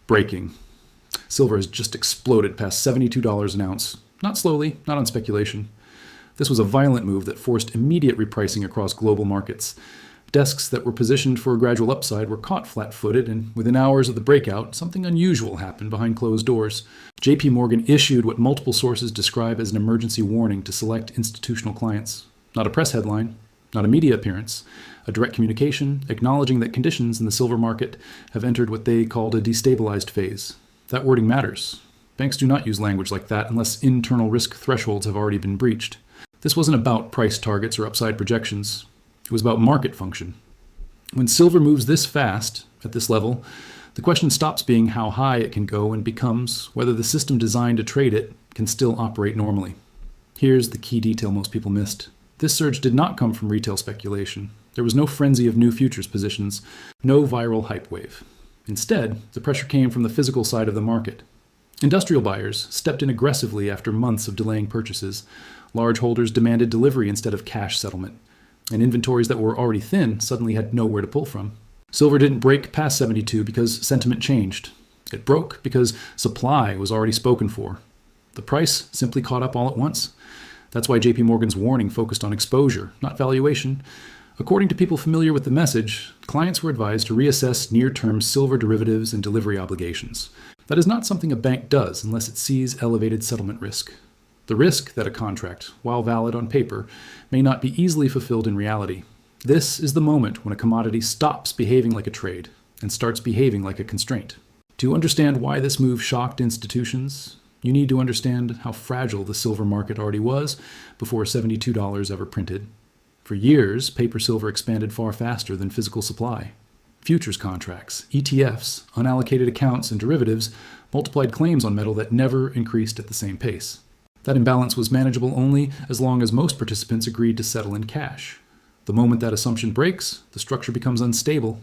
Breaking. Silver has just exploded past $72 an ounce. Not slowly, not on speculation. This was a violent move that forced immediate repricing across global markets. Desks that were positioned for a gradual upside were caught flat-footed, and within hours of the breakout, something unusual happened behind closed doors. JPMorgan issued what multiple sources describe as an emergency warning to select institutional clients. Not a press headline, not a media appearance, a direct communication acknowledging that conditions in the silver market have entered what they called a destabilized phase. That wording matters. Banks do not use language like that unless internal risk thresholds have already been breached. This wasn't about price targets or upside projections. It was about market function. When silver moves this fast, at this level, the question stops being how high it can go and becomes whether the system designed to trade it can still operate normally. Here's the key detail most people missed. This surge did not come from retail speculation. There was no frenzy of new futures positions, no viral hype wave. Instead, the pressure came from the physical side of the market. Industrial buyers stepped in aggressively after months of delaying purchases. Large holders demanded delivery instead of cash settlement. And inventories that were already thin suddenly had nowhere to pull from. Silver didn't break past 72 because sentiment changed. It broke because supply was already spoken for. The price simply caught up all at once. That's why JPMorgan's warning focused on exposure, not valuation. According to people familiar with the message, clients were advised to reassess near-term silver derivatives and delivery obligations. That is not something a bank does unless it sees elevated settlement risk. The risk that a contract, while valid on paper, may not be easily fulfilled in reality. This is the moment when a commodity stops behaving like a trade and starts behaving like a constraint. To understand why this move shocked institutions, you need to understand how fragile the silver market already was before $72 ever printed. For years, paper silver expanded far faster than physical supply. Futures contracts, ETFs, unallocated accounts, and derivatives multiplied claims on metal that never increased at the same pace. That imbalance was manageable only as long as most participants agreed to settle in cash. The moment that assumption breaks, the structure becomes unstable.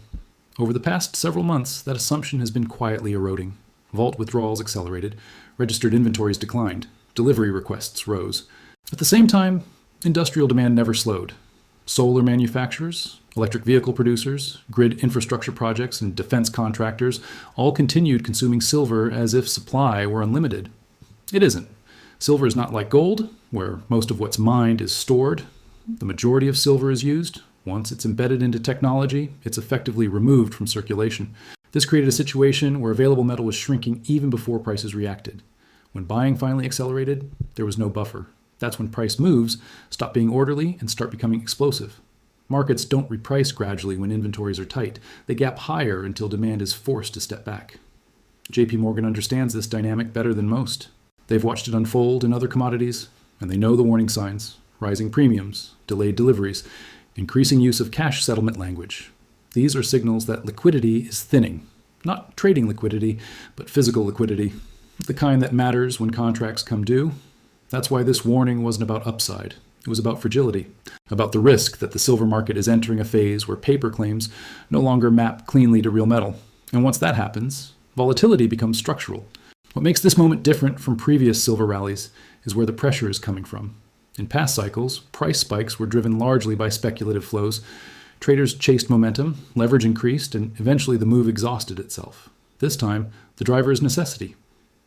Over the past several months, that assumption has been quietly eroding. Vault withdrawals accelerated, registered inventories declined, delivery requests rose. At the same time, industrial demand never slowed. Solar manufacturers, electric vehicle producers, grid infrastructure projects, and defense contractors all continued consuming silver as if supply were unlimited. It isn't. Silver is not like gold, where most of what's mined is stored. The majority of silver is used. Once it's embedded into technology, it's effectively removed from circulation. This created a situation where available metal was shrinking even before prices reacted. When buying finally accelerated, there was no buffer. That's when price moves stop being orderly and start becoming explosive. Markets don't reprice gradually when inventories are tight. They gap higher until demand is forced to step back. JPMorgan understands this dynamic better than most. They've watched it unfold in other commodities, and they know the warning signs: rising premiums, delayed deliveries, increasing use of cash settlement language. These are signals that liquidity is thinning. Not trading liquidity, but physical liquidity. The kind that matters when contracts come due. That's why this warning wasn't about upside. It was about fragility, about the risk that the silver market is entering a phase where paper claims no longer map cleanly to real metal. And once that happens, volatility becomes structural. What makes this moment different from previous silver rallies is where the pressure is coming from. In past cycles, price spikes were driven largely by speculative flows. Traders chased momentum, leverage increased, and eventually the move exhausted itself. This time, the driver is necessity.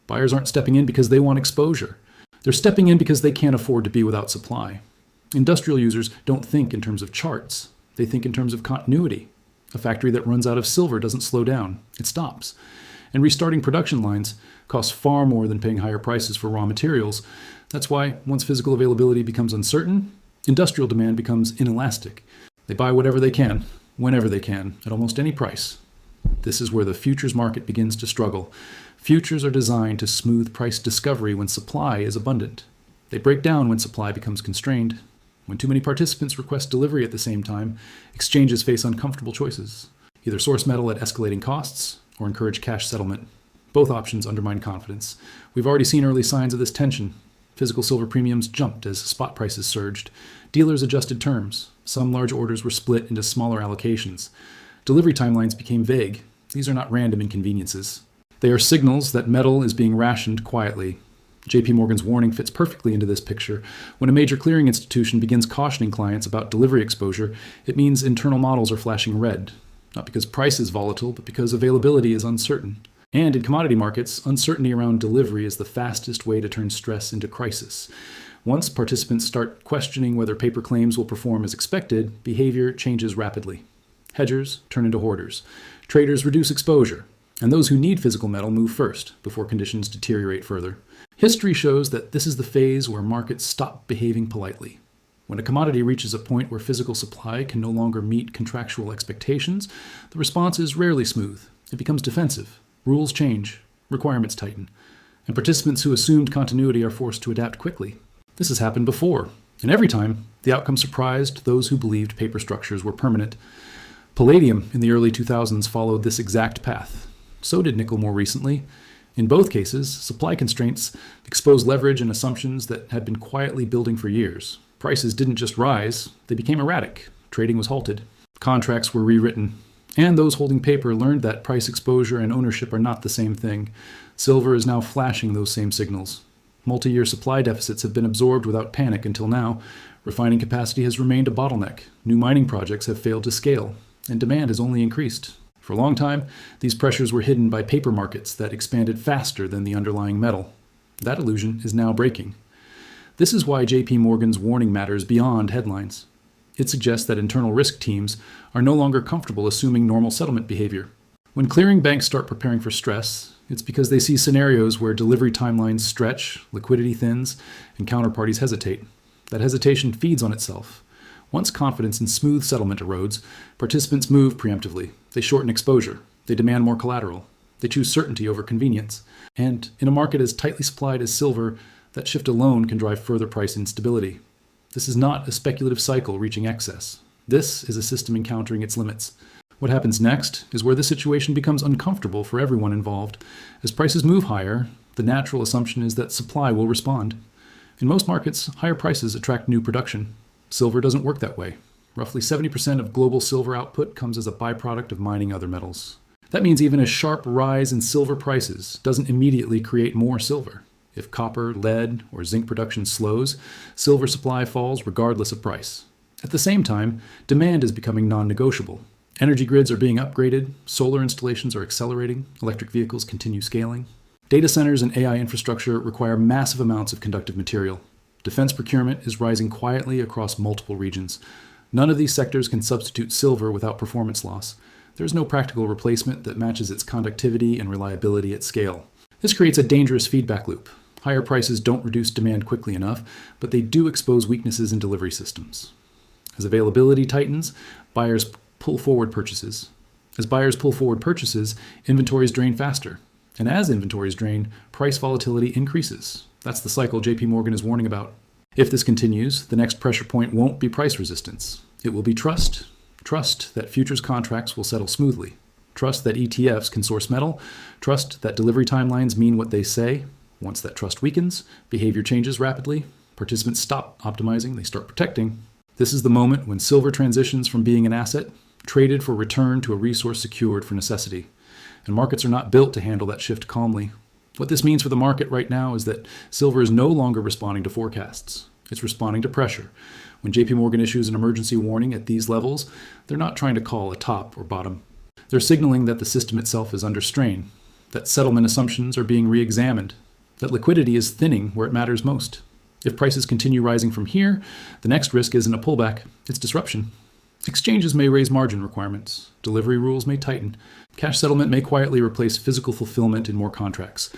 Buyers aren't stepping in because they want exposure. They're stepping in because they can't afford to be without supply. Industrial users don't think in terms of charts. They think in terms of continuity. A factory that runs out of silver doesn't slow down. It stops. And restarting production lines costs far more than paying higher prices for raw materials. That's why, once physical availability becomes uncertain, industrial demand becomes inelastic. They buy whatever they can, whenever they can, at almost any price. This is where the futures market begins to struggle. Futures are designed to smooth price discovery when supply is abundant. They break down when supply becomes constrained. When too many participants request delivery at the same time, exchanges face uncomfortable choices. Either source metal at escalating costs or encourage cash settlement. Both options undermine confidence. We've already seen early signs of this tension. Physical silver premiums jumped as spot prices surged. Dealers adjusted terms. Some large orders were split into smaller allocations. Delivery timelines became vague. These are not random inconveniences. They are signals that metal is being rationed quietly. JPMorgan's warning fits perfectly into this picture. When a major clearing institution begins cautioning clients about delivery exposure, it means internal models are flashing red. Not because price is volatile, but because availability is uncertain. And in commodity markets, uncertainty around delivery is the fastest way to turn stress into crisis. Once participants start questioning whether paper claims will perform as expected, behavior changes rapidly. Hedgers turn into hoarders. Traders reduce exposure. And those who need physical metal move first, before conditions deteriorate further. History shows that this is the phase where markets stop behaving politely. When a commodity reaches a point where physical supply can no longer meet contractual expectations, the response is rarely smooth. It becomes defensive. Rules change. Requirements tighten. And participants who assumed continuity are forced to adapt quickly. This has happened before, and every time, the outcome surprised those who believed paper structures were permanent. Palladium in the early 2000s followed this exact path. So did nickel more recently. In both cases, supply constraints exposed leverage and assumptions that had been quietly building for years. Prices didn't just rise, they became erratic. Trading was halted. Contracts were rewritten. And those holding paper learned that price exposure and ownership are not the same thing. Silver is now flashing those same signals. Multi-year supply deficits have been absorbed without panic until now. Refining capacity has remained a bottleneck. New mining projects have failed to scale, and demand has only increased. For a long time, these pressures were hidden by paper markets that expanded faster than the underlying metal. That illusion is now breaking. This is why JPMorgan's warning matters beyond headlines. It suggests that internal risk teams are no longer comfortable assuming normal settlement behavior. When clearing banks start preparing for stress, it's because they see scenarios where delivery timelines stretch, liquidity thins, and counterparties hesitate. That hesitation feeds on itself. Once confidence in smooth settlement erodes, participants move preemptively. They shorten exposure. They demand more collateral. They choose certainty over convenience. And in a market as tightly supplied as silver, that shift alone can drive further price instability. This is not a speculative cycle reaching excess. This is a system encountering its limits. What happens next is where the situation becomes uncomfortable for everyone involved. As prices move higher, the natural assumption is that supply will respond. In most markets, higher prices attract new production. Silver doesn't work that way. Roughly 70% of global silver output comes as a byproduct of mining other metals. That means even a sharp rise in silver prices doesn't immediately create more silver. If copper, lead, or zinc production slows, silver supply falls regardless of price. At the same time, demand is becoming non-negotiable. Energy grids are being upgraded, solar installations are accelerating, electric vehicles continue scaling. Data centers and AI infrastructure require massive amounts of conductive material. Defense procurement is rising quietly across multiple regions. None of these sectors can substitute silver without performance loss. There is no practical replacement that matches its conductivity and reliability at scale. This creates a dangerous feedback loop. Higher prices don't reduce demand quickly enough, but they do expose weaknesses in delivery systems. As availability tightens, buyers pull forward purchases. As buyers pull forward purchases, inventories drain faster. And as inventories drain, price volatility increases. That's the cycle JPMorgan is warning about. If this continues, the next pressure point won't be price resistance. It will be trust. Trust that futures contracts will settle smoothly. Trust that ETFs can source metal. Trust that delivery timelines mean what they say. Once that trust weakens, behavior changes rapidly. Participants stop optimizing, they start protecting. This is the moment when silver transitions from being an asset traded for return to a resource secured for necessity. And markets are not built to handle that shift calmly. What this means for the market right now is that silver is no longer responding to forecasts. It's responding to pressure. When JPMorgan issues an emergency warning at these levels, they're not trying to call a top or bottom. They're signaling that the system itself is under strain, that settlement assumptions are being re-examined, that liquidity is thinning where it matters most. If prices continue rising from here, the next risk isn't a pullback, it's disruption. Exchanges may raise margin requirements. Delivery rules may tighten. Cash settlement may quietly replace physical fulfillment in more contracts.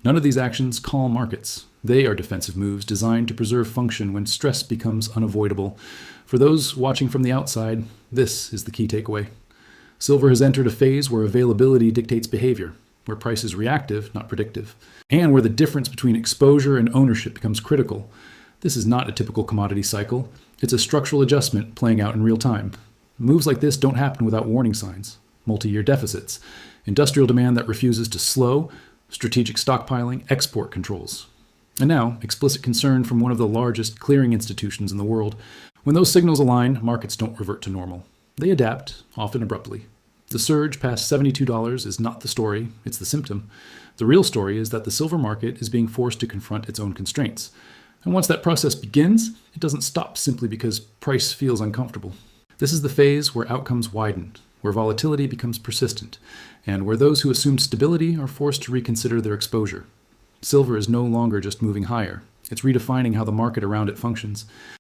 None of these actions calm markets. They are defensive moves designed to preserve function when stress becomes unavoidable. For those watching from the outside, this is the key takeaway. Silver has entered a phase where availability dictates behavior, where price is reactive, not predictive, and where the difference between exposure and ownership becomes critical. This is not a typical commodity cycle. It's a structural adjustment playing out in real time. Moves like this don't happen without warning signs, multi-year deficits, industrial demand that refuses to slow, strategic stockpiling, export controls. And now, explicit concern from one of the largest clearing institutions in the world. When those signals align, markets don't revert to normal. They adapt, often abruptly. The surge past $72 is not the story, it's the symptom. The real story is that the silver market is being forced to confront its own constraints. And once that process begins, it doesn't stop simply because price feels uncomfortable. This is the phase where outcomes widen, where volatility becomes persistent, and where those who assumed stability are forced to reconsider their exposure. Silver is no longer just moving higher. It's redefining how the market around it functions.